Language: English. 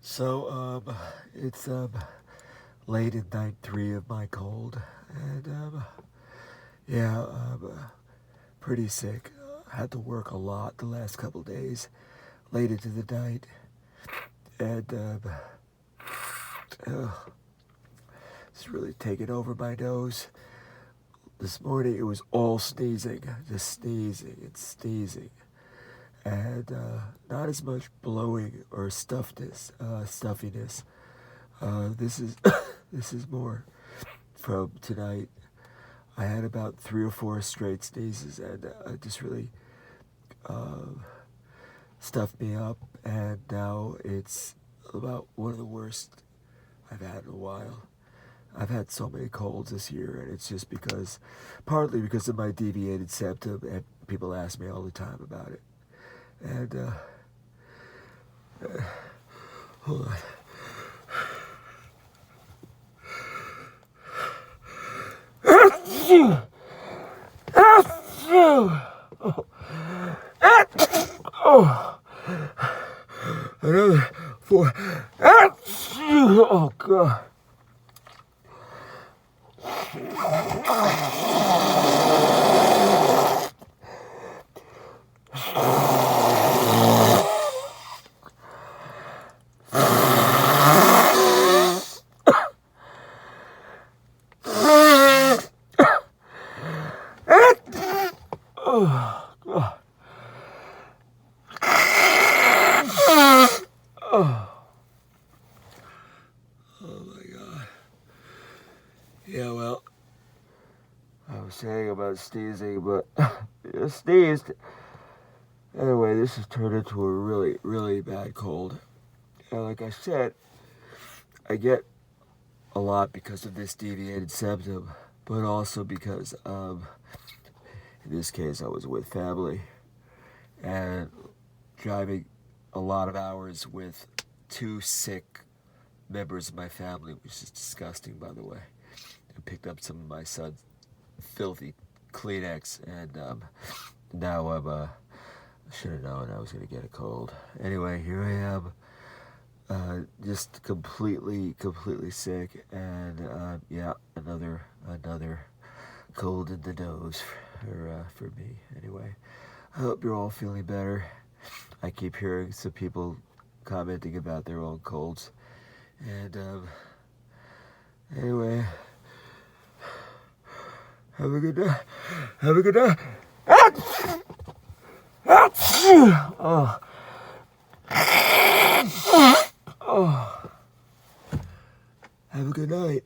It's late in night 3 of my cold, and yeah, pretty sick. Had to work a lot the last couple days, late into the night, and it's really taken over my nose. This morning it was all sneezing, just sneezing and sneezing, and not as much blowing or stuffiness. This is this is more from tonight. I had about 3 or 4 straight sneezes, and it just really stuffed me up. And now it's about one of the worst I've had in a while. I've had so many colds this year, and it's just partly because of my deviated septum, and people ask me all the time about it. And hold on. Another 4. Oh God. Oh God. Oh my God. Yeah, well, I was saying about sneezing, but I sneezed. Anyway, this has turned into a really, really bad cold. And like I said, I get a lot because of this deviated septum, but also because in this case, I was with family and driving a lot of hours with 2 sick members of my family, which is disgusting, by the way. I picked up some of my son's filthy Kleenex, and now I should have known I was going to get a cold. Anyway, here I am, just completely sick, and yeah, another cold in the nose for me. Anyway, I hope you're all feeling better. I keep hearing some people commenting about their own colds, and anyway, have a good day. Have a good day. Oh. Oh. Have a good night.